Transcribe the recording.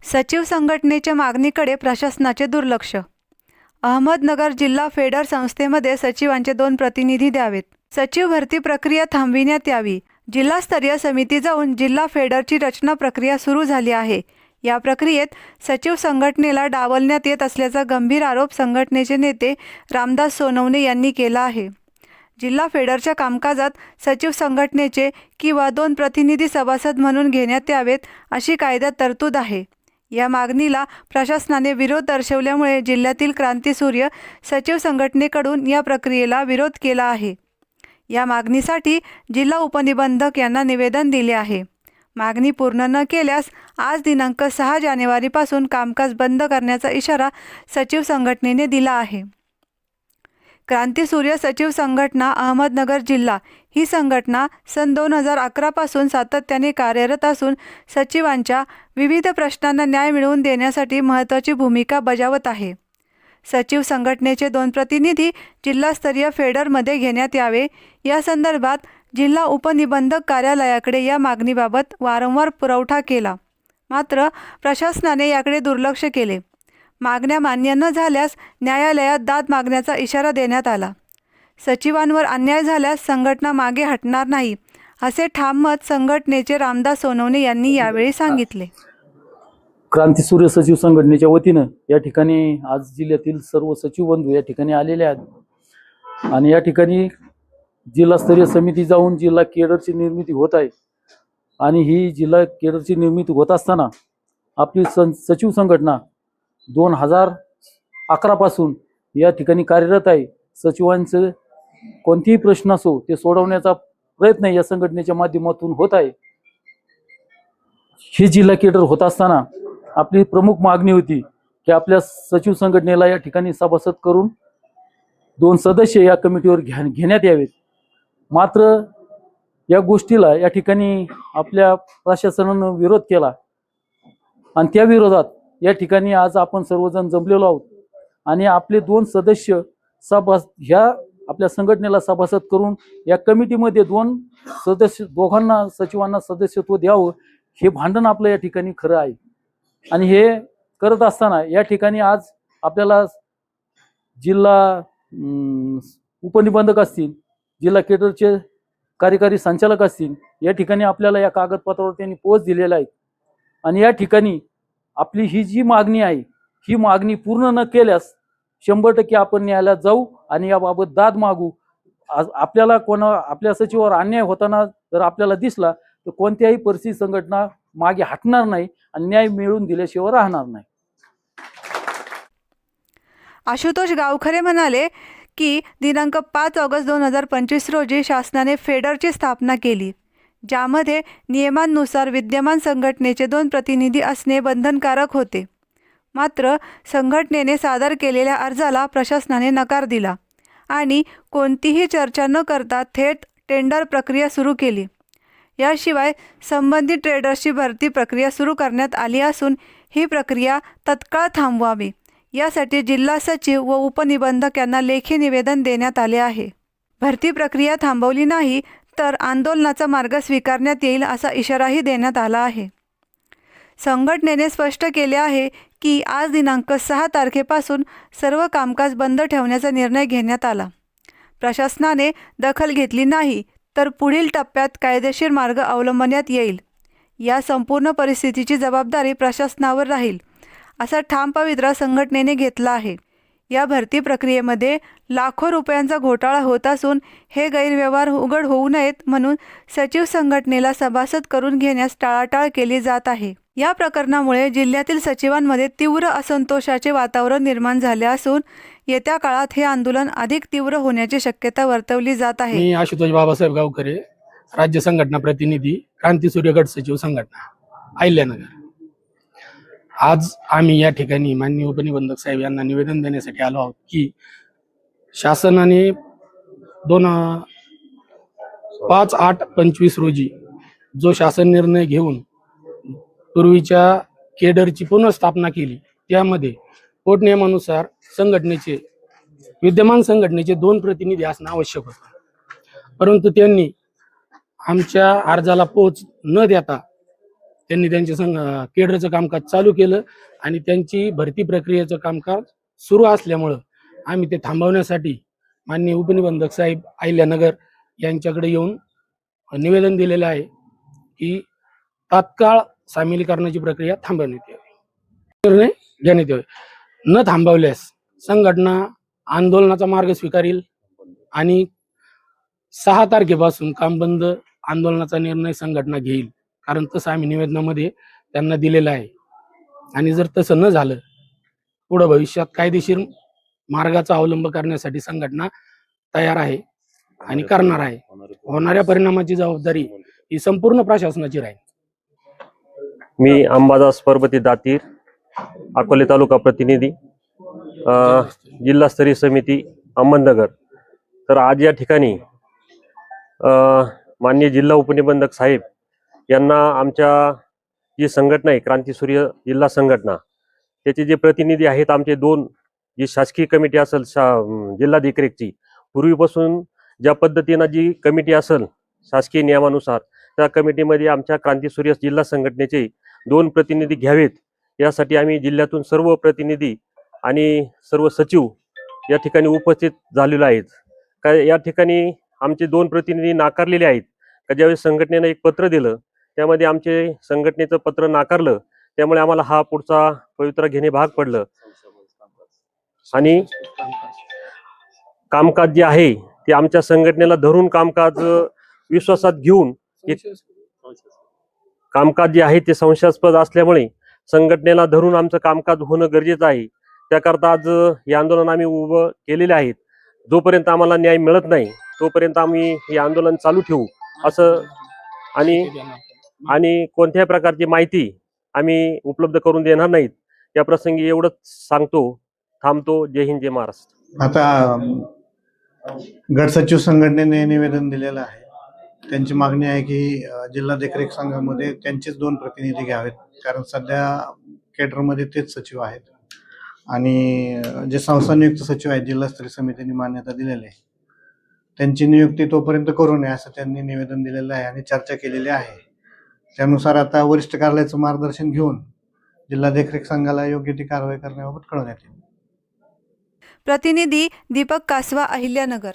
सचिव संघटनेच्या मागणीकडे प्रशासनाचे दुर्लक्ष. अहमदनगर जिल्हा फेडर संस्थेमध्ये सचिवांचे 2 प्रतिनिधी द्यावेत. सचिव भरती प्रक्रिया थांबविण्यात यावी. जिल्हास्तरीय समिती जाऊन जिल्हा फेडरची रचना प्रक्रिया सुरू झाली आहे. या प्रक्रियेत सचिव संघटनेला डावलण्यात येत असल्याचा गंभीर आरोप संघटनेचे नेते रामदास सोनवणे यांनी केला आहे. जिल्हा फेडरच्या कामकाजात सचिव संघटनेचे किंवा 2 प्रतिनिधी सभासद म्हणून घेण्यात यावेत अशी कायद्यात तरतूद आहे. या मागणीला प्रशासनाने विरोध दर्शवल्यामुळे जिल्ह्यातील क्रांतीसूर्य सचिव संघटनेकडून या प्रक्रियेला विरोध केला आहे. या मागणीसाठी जिल्हा उपनिबंधक यांना निवेदन दिले आहे. मागणी पूर्ण न केल्यास आज दिनांक 6 जानेवारीपासून कामकाज बंद करण्याचा इशारा सचिव संघटनेने दिला आहे. क्रांतीसूर्य सचिव संघटना अहमदनगर जिल्हा ही संघटना सन 2011 पासून सातत्याने कार्यरत असून सचिवांच्या विविध प्रश्नांना न्याय मिळवून देण्यासाठी महत्त्वाची भूमिका बजावत आहे. सचिव संघटनेचे 2 प्रतिनिधी जिल्हास्तरीय फेडरमध्ये घेण्यात यावे या संदर्भात जिल्हा उपनिबंधक कार्यालयाकडे या मागणीबाबत वारंवार पुरवठा केला, मात्र प्रशासनाने याकडे दुर्लक्ष केले. मागण्या मान्य न झाल्यास न्यायालयात दाद मागण्याचा इशारा देण्यात आला. सचिवांवर अन्याय झाल्यास संघटना मागे हटणार नाही, असे ठाम मत संघटनेचे रामदास सोनवणे यांनी यावेळी सांगितले. क्रांतीसूर्य सचिव संघटनेच्या वतीनं या ठिकाणी आज जिल्ह्यातील सर्व सचिव बंधू या ठिकाणी आलेले आहेत आणि या ठिकाणी जिल्हास्तरीय समिती जाऊन जिल्हा केडरची निर्मिती होत आहे आणि ही जिल्हा केडरची निर्मिती होत असताना आपली सचिव संघटना 2011 पासून या ठिकाणी कार्यरत आहे. सचिवांचे कोणतेही प्रश्न असो ते सोडवण्याचा प्रयत्न या संघटनेच्या माध्यमातून होत आहे. ही जिल्हा केडर होत असताना आपली प्रमुख मागणी होती की आपल्या सचिव संघटनेला या ठिकाणी सभासद करून 2 सदस्य या कमिटीवर घेण्यात यावेत. मात्र या गोष्टीला या ठिकाणी आपल्या प्रशासनानं विरोध केला आणि त्या विरोधात या ठिकाणी आज आपण सर्वजण जमलेलो आहोत आणि आपले 2 सदस्य ह्या आपल्या संघटनेला सभासद करून या कमिटीमध्ये 2 सदस्य दोघांना सचिवांना सदस्यत्व द्यावं हे भांडण आपलं या ठिकाणी खरं आहे. आणि हे करत असताना या ठिकाणी आज आपल्याला जिल्हा उपनिबंधक असतील, जिल्हा केडरचे कार्यकारी संचालक असतील, या ठिकाणी आपल्याला या कागदपत्रावर त्यांनी पोच दिलेला आहे आणि या ठिकाणी आपली ही जी मागणी आहे ही मागणी पूर्ण न केल्यास 100% आपण न्यायालयात जाऊ आणि याबाबत दाद मागू. आपल्याला आपल्या सचिवावर अन्याय होताना जर आपल्याला दिसला तर कोणत्याही परिस्थिती संघटना मागे हटणार नाही आणि न्याय मिळवून दिल्याशिवाय राहणार नाही. आशुतोष गावखरे म्हणाले की दिनांक 5 ऑगस्ट 2025 रोजी शासनाने फेडरची स्थापना केली, ज्यामध्ये नियमांनुसार विद्यमान संघटनेचे 2 प्रतिनिधी असणे बंधनकारक होते. मात्र संघटनेने सादर केलेल्या अर्जाला प्रशासनाने नकार दिला आणि कोणतीही चर्चा न करता थेट टेंडर प्रक्रिया सुरू केली. याशिवाय संबंधित ट्रेडर्सची भरती प्रक्रिया सुरू करण्यात आली असून ही प्रक्रिया तत्काळ थांबवावी यासाठी जिल्हा सचिव व उपनिबंधक यांना लेखी निवेदन देण्यात आले आहे. भरती प्रक्रिया थांबवली नाही तर आंदोलनाचा मार्ग स्वीकारण्यात येईल असा इशाराही देण्यात आला आहे. संघटनेने स्पष्ट केले आहे की आज दिनांक 6 तारखेपासून सर्व कामकाज बंद ठेवण्याचा निर्णय घेण्यात आला. प्रशासनाने दखल घेतली नाही तर पुढील टप्प्यात कायदेशीर मार्ग अवलंबण्यात येईल. या संपूर्ण परिस्थितीची जबाबदारी प्रशासनावर राहील असा ठाम पवित्रा संघटनेने घेतला आहे. या भरती प्रक्रियेमध्ये लाखो रुपयांचा घोटाळा होत असून हे गैरव्यवहार उघड होऊ नयेत म्हणून सचिव संघटनेला सभासद करून घेण्यास टाळाटाळ केली जात आहे. या प्रकरणामुळे जिल्ह्यातील सचिवांमध्ये तीव्र असंतोषाचे वातावरण निर्माण झाले असून येत्या काळात हे आंदोलन अधिक तीव्र होण्याची शक्यता वर्तवली जात आहे. मी आशुतोष बाबासाहेब गावकरे, राज्य संघटना प्रतिनिधी, क्रांतीसूर्य गट सचिव संघटना, अहिल्यानगर. आज आम्ही या ठिकाणी माननीय उपनिबंधक साहेब यांना निवेदन देण्यासाठी आलो आहोत की शासनाने 5/8/25 रोजी जो शासन निर्णय घेऊन पूर्वीच्या केडरची पुनर्स्थापना केली, त्यामध्ये पोटनियमानुसार विद्यमान संघटनेचे 2 प्रतिनिधी असणं आवश्यक होतं. परंतु त्यांनी आमच्या अर्जाला पोच न देता त्यांनी त्यांचे केडरचं कामकाज चालू केलं आणि त्यांची भरती प्रक्रियेचं कामकाज सुरू असल्यामुळं आम्ही ते थांबवण्यासाठी माननीय उपनिबंधक साहेब अहिल्यानगर यांच्याकडे येऊन निवेदन दिलेलं आहे की तात्काळ सामिलीकरणाची प्रक्रिया थांबवण्यात यावी, निर्णय घेण्यात यावे. न थांबवल्यास संघटना आंदोलनाचा मार्ग स्वीकारेल आणि 6 तारखेपासून काम बंद आंदोलनाचा निर्णय संघटना घेईल, कारण तसं आम्ही निवेदनामध्ये त्यांना दिलेलं आहे. आणि जर तसं न झालं पुढं भविष्यात कायदेशीर मार्गाचा अवलंब करण्यासाठी संघटना तयार आहे आणि करणार आहे. होणाऱ्या परिणामाची जबाबदारी ही संपूर्ण प्रशासनाची राहील. मी अंबादास पर्वती दातीर, अकोले तालुका प्रतिनिधी, जिल्हास्तरीय समिती अहमदनगर. तर आज या ठिकाणी माननीय जिल्हा उपनिबंधक साहेब यांना आमच्या जी संघटना आहे क्रांतीसूर्य जिल्हा संघटना, त्याचे जे प्रतिनिधी आहेत आमचे 2, जी शासकीय कमिटी असेल जिल्हा देखरेखची, पूर्वीपासून ज्या पद्धतीनं जी कमिटी असेल शासकीय नियमानुसार, त्या कमिटीमध्ये आमच्या क्रांतीसूर्य जिल्हा संघटनेचे 2 प्रतिनिधी घ्यावेत, यासाठी आम्ही जिल्ह्यातून सर्व प्रतिनिधी आणि सर्व सचिव या ठिकाणी उपस्थित झालेले आहेत. काय या ठिकाणी आमचे 2 प्रतिनिधी नाकारलेले आहेत का ज्यावेळेस संघटनेनं एक पत्र दिलं त्यामध्ये आमचे संघटनेचं पत्र नाकारलं, त्यामुळे आम्हाला हा पुढचा पवित्रा घेणे भाग पडलं. आणि कामकाज जे आहे ते आमच्या संघटनेला धरून कामकाज विश्वासात घेऊन कामकाज जे आहे ते संशयास्पद असल्यामुळे संघटनेला धरून आमचं कामकाज होणं गरजेचं आहे. त्याकरता आज हे आंदोलन आम्ही उभं केलेले आहेत. जोपर्यंत आम्हाला न्याय मिळत नाही तोपर्यंत आम्ही हे आंदोलन चालू ठेवू असं, आणि कोणत्याही प्रकारची माहिती आम्ही उपलब्ध करून देणार नाहीत या प्रसंगी एवढंच सांगतो. थांबतो. जय हिंद, जय महाराष्ट्र. आता गट सचिव संघटनेने निवेदन दिलेलं आहे. त्यांची मागणी आहे की जिल्हा देखरेख संघामध्ये त्यांचेच 2 प्रतिनिधी घ्यावेत, कारण सध्या केडरमध्ये तेच सचिव आहेत आणि जे संस्थानियुक्त सचिव आहेत जिल्हास्तरीय समितीने मान्यता दिलेली आहे, त्यांची नियुक्ती तोपर्यंत करू नये असं त्यांनी निवेदन दिलेलं आहे आणि चर्चा केलेली आहे. त्यानुसार आता वरिष्ठ कार्यालयाचं मार्गदर्शन घेऊन जिल्हा देखरेख संघाला योग्य ती कारवाई करण्याबाबत कळवण्यात येईल. प्रतिनिधी दीपक कासवा, अहिल्यानगर.